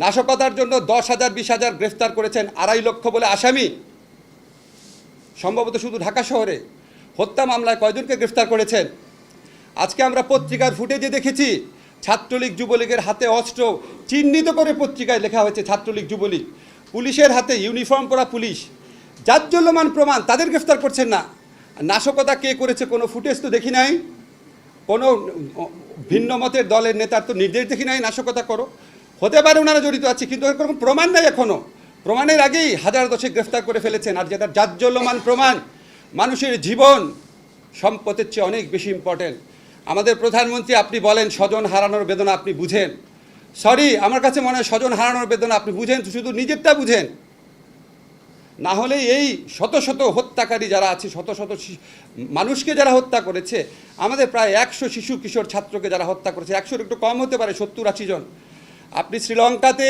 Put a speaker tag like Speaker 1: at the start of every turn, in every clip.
Speaker 1: নাশকতার জন্য 10,000 20,000 গ্রেফতার করেছেন, 2.5 লক্ষ বলে আসামি সম্ভবত শুধু ঢাকা শহরে। হত্যা মামলায় কয়জনকে গ্রেফতার করেছেন? আজকে আমরা পত্রিকার ফুটেজে দেখেছি ছাত্রলীগ যুবলীগের হাতে অস্ত্র চিহ্নিত করে পত্রিকায় লেখা হয়েছে ছাত্রলীগ যুবলীগ, পুলিশের হাতে ইউনিফর্ম পরা পুলিশ, জাজ্জল্যমান প্রমাণ, তাদের গ্রেফতার করছেন না। নাশকতা কে করেছে কোনো ফুটেজ তো দেখি নাই, কোনো ভিন্ন মতের দলের নেতার তো নির্দেশ দেখি নাই নাশকতা করো। হতে পারে ওনারা জড়িত আছে, কিন্তু এর কোনো প্রমাণ নাই এখনও। প্রমাণের আগেই 1010 গ্রেফতার করে ফেলেছেন। আর যেটা জাজ্জল্যমান প্রমাণ, মানুষের জীবন সম্পদের চেয়ে অনেক বেশি ইম্পর্টেন্ট। আমাদের প্রধানমন্ত্রী, আপনি বলেন স্বজন হারানোর বেদনা আপনি বুঝেন। সরি, আমার কাছে মনে হয় স্বজন হারানোর বেদনা আপনি বুঝেন, শুধু নিজেরটা বুঝেন। না হলে এই শত শত হত্যাকারী যারা আছে, শত শত মানুষকে যারা হত্যা করেছে, আমাদের প্রায় 100 শিশু কিশোর ছাত্রকে যারা হত্যা করেছে, 100 একটু কম হতে পারে, 70-80 জন। আপনি শ্রীলঙ্কাতে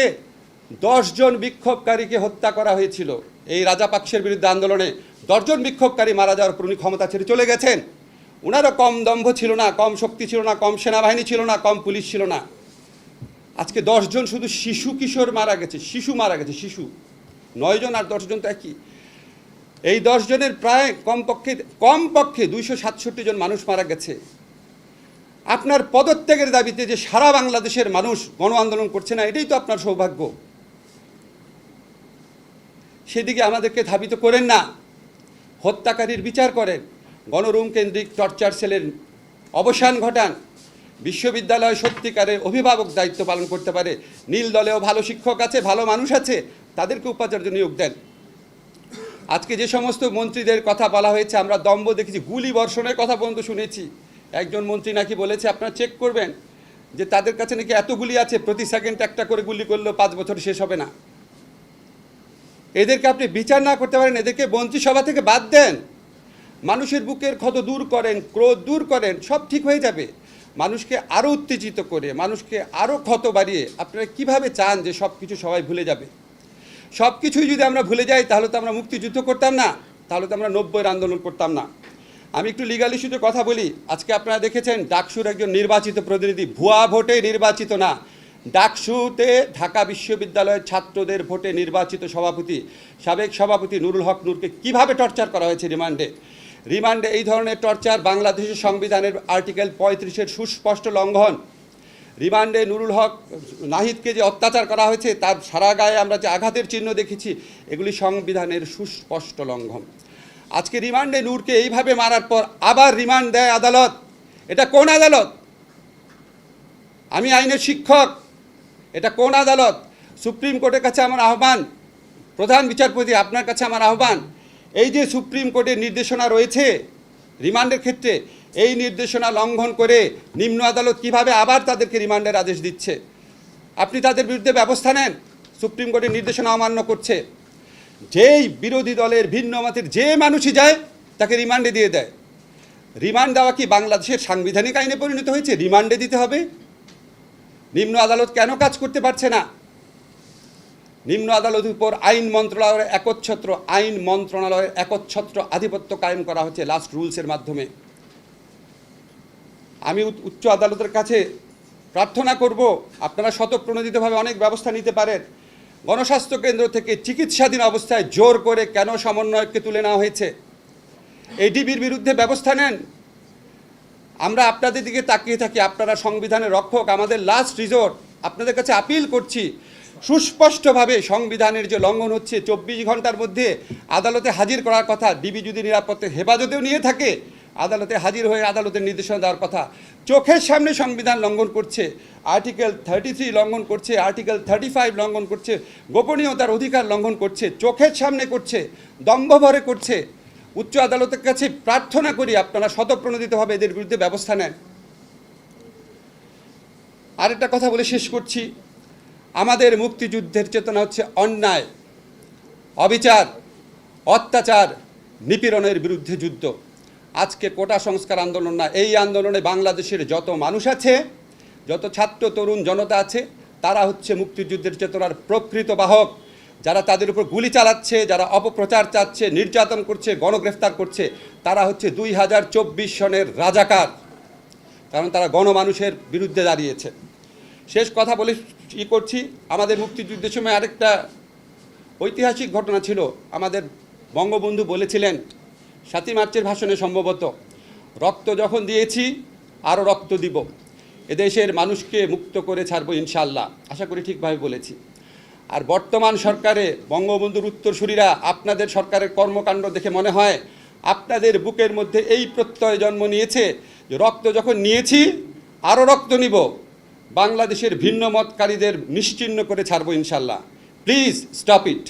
Speaker 1: 10 জন বিক্ষোভকারীকে হত্যা করা হয়েছিল এই রাজাপাকসের বিরুদ্ধে আন্দোলনে। 10 জন বিক্ষোভকারী মারা যাওয়ার পর উনি ক্ষমতা ছেড়ে চলে গেছেন। ওনারও কম দম্ভ ছিল না, কম শক্তি ছিল না, কম সেনাবাহিনী ছিল না, কম পুলিশ ছিল না। আজকে 10 জন শুধু শিশু কিশোর মারা গেছে, শিশু মারা গেছে, শিশু 9 জন আর 10 জন তো একই। এই 10 জনের প্রায় কমপক্ষে 267 জন মানুষ মারা গেছে। আপনার পদত্যাগের দাবিতে যে সারা বাংলাদেশের মানুষ গণ আন্দোলন করছে না, এটাই তো আপনার সৌভাগ্য। সেদিকে আমাদেরকে ধাবিত করেন না, হত্যাকারীর বিচার করেন, গণরুম কেন্দ্রিক টর্চার সেলের অবসান ঘটান, বিশ্ববিদ্যালয় সত্যিকারের অভিভাবক দায়িত্ব পালন করতে পারে, নীল দলেও ভালো শিক্ষক আছে, ভালো মানুষ আছে, তাদেরকে উপাচার্য নিয়োগ দেন। আজকে যে সমস্ত মন্ত্রীদের কথা বলা হয়েছে, আমরা দম্ভ দেখেছি, গুলি বর্ষণের কথা পর্যন্ত শুনেছি। একজন মন্ত্রী নাকি বলেছে, আপনারা চেক করবেন যে তাদের কাছে নাকি এত গুলি আছে, প্রতি সেকেন্ড একটা করে গুলি করলেও 5 বছর শেষ হবে না। এদেরকে আপনি বিচার না করতে পারেন, এদেরকে মন্ত্রিসভা থেকে বাদ দেন, মানুষের বুকের ক্ষত দূর করেন, ক্রোধ দূর করেন, সব ঠিক হয়ে যাবে। মানুষকে আরও উত্তেজিত করে, মানুষকে আরও ক্ষত বাড়িয়ে আপনারা কিভাবে চান যে সব কিছু সবাই ভুলে যাবে? সব কিছুই যদি আমরা ভুলে যাই, তাহলে তো আমরা মুক্তিযুদ্ধ করতাম না, তাহলে তো আমরা 90-এর আন্দোলন করতাম না। আমি একটু লিগাল ইস্যুতে কথা বলি। আজকে আপনারা দেখেছেন ডাকসুর একজন নির্বাচিত প্রতিনিধি, ভুয়া ভোটে নির্বাচিত না, ডাকসুতে ঢাকা বিশ্ববিদ্যালয়ের ছাত্রদের ভোটে নির্বাচিত সভাপতি, সাবেক সভাপতি নুরুল হক নূরকে কিভাবে টর্চার করা হয়েছে রিমান্ডে। এই ধরনের টর্চার বাংলাদেশের সংবিধানের আর্টিকেল 35-এর সুস্পষ্ট লঙ্ঘন। রিমান্ডে নুরুল হক নাহিদকে যে অত্যাচার করা হয়েছে, তার সারা গায়ে আমরা যে আঘাতের চিহ্ন দেখেছি, এগুলি সংবিধানের সুস্পষ্ট লঙ্ঘন। আজকে রিমান্ডে নূরকে এইভাবে মারার পর আবার রিমান্ড দেয় আদালত। এটা কোন আদালত? আমি আইনের শিক্ষক, এটা কোন আদালত? সুপ্রিম কোর্টের কাছে আমার আহ্বান, প্রধান বিচারপতি আপনার কাছে আমার আহ্বান, এই যে সুপ্রিম কোর্টের নির্দেশনা রয়েছে রিমান্ডের ক্ষেত্রে, এই নির্দেশনা লঙ্ঘন করে নিম্ন আদালত কিভাবে আবার তাদেরকে রিমান্ডের আদেশ দিচ্ছে? আপনি তাদের বিরুদ্ধে ব্যবস্থা নেন। সুপ্রিম কোর্টের নির্দেশনা অমান্য করছে। যেই বিরোধী দলের ভিন্ন মতের যে মানুষই যায় তাকে রিমান্ডে দিয়ে দেয়। রিমান্ড দেওয়া কি বাংলাদেশের সাংবিধানিক আইনে পরিণত হয়েছে? রিমান্ডে দিতে হবে? নিম্ন আদালত কেন কাজ করতে পারছে না? নিম্ন আদালতের উপর আইন মন্ত্রণালয়ের একচ্ছত্র আধিপত্য কায়েম করা হচ্ছে লাস্ট রুলসের মাধ্যমে। আমি উচ্চ আদালতের কাছে প্রার্থনা করব, আপনারা স্বতঃপ্রণোদিতভাবে অনেক ব্যবস্থা নিতে পারেন। গণস্বাস্থ্য কেন্দ্র থেকে চিকিৎসাধীন অবস্থায় জোর করে কেন সমন্বয়ককে তুলে নেওয়া হয়েছে? এডিবির বিরুদ্ধে ব্যবস্থা নেন। আমরা আপনাদের দিকে তাকিয়ে থাকি, আপনারা সংবিধানের রক্ষক, আমাদের লাস্ট রিজোর্ট। আপনাদের কাছে আপিল করছি, সুস্পষ্টভাবে সংবিধানের যে লঙ্ঘন হচ্ছে, 24 ঘন্টার মধ্যে আদালতে হাজির করার কথা। ডিবি যদি নিরাপত্তা হেফাজতেও নিয়ে থাকে, আদালতে হাজির হয়ে আদালতের নির্দেশনা দেওয়ার কথা। চোখের সামনে সংবিধান লঙ্ঘন করছে, আর্টিকেল 33 লঙ্ঘন করছে, আর্টিকেল 35 লঙ্ঘন করছে, গোপনীয়তার অধিকার লঙ্ঘন করছে, চোখের সামনে করছে, দম্ভভরে করছে। উচ্চ আদালতের কাছে প্রার্থনা করি, আপনারা স্বতঃপ্রণোদিতভাবে এদের বিরুদ্ধে ব্যবস্থা নেন। আরেকটা কথা বলে শেষ করছি, আমাদের মুক্তিযুদ্ধের চেতনা হচ্ছে অন্যায়, অবিচার, অত্যাচার, নিপীড়নের বিরুদ্ধে যুদ্ধ। আজকে কোটা সংস্কার আন্দোলন না, এই আন্দোলনে বাংলাদেশের যত মানুষ আছে, যত ছাত্র তরুণ জনতা আছে, তারা হচ্ছে মুক্তিযুদ্ধের চেতনার প্রকৃত বাহক। যারা তাদের উপর গুলি চালাচ্ছে, যারা অপপ্রচার চাচ্ছে, নির্যাতন করছে, গণগ্রেফতার করছে, তারা হচ্ছে 2024 সনের রাজাকার, কারণ তারা গণমানুষের বিরুদ্ধে দাঁড়িয়েছে। শেষ কথা বলে করছি। আমাদের মুক্তিযুদ্ধের সময় আরেকটা ঐতিহাসিক ঘটনা ছিল। আমাদের বঙ্গবন্ধু বলেছিলেন ৭ই মার্চের ভাষণে সম্ভবত, রক্ত যখন দিয়েছি আরও রক্ত দিব, এদেশের মানুষকে মুক্ত করে ছাড়বো ইনশাআল্লাহ। আশা করি ঠিকভাবে বলেছি। আর বর্তমান সরকারে বঙ্গবন্ধুর উত্তরসূরিরা আপনাদের সরকারের কর্মকাণ্ড দেখে মনে হয় আপনাদের বুকের মধ্যে এই প্রত্যয় জন্ম নিয়েছে যে রক্ত যখন নিয়েছি আরও রক্ত নিব, বাংলাদেশের ভিন্ন মতকারীদের নিশ্চিহ্ন করে ছাড়বো ইনশাআল্লাহ। Please stop it.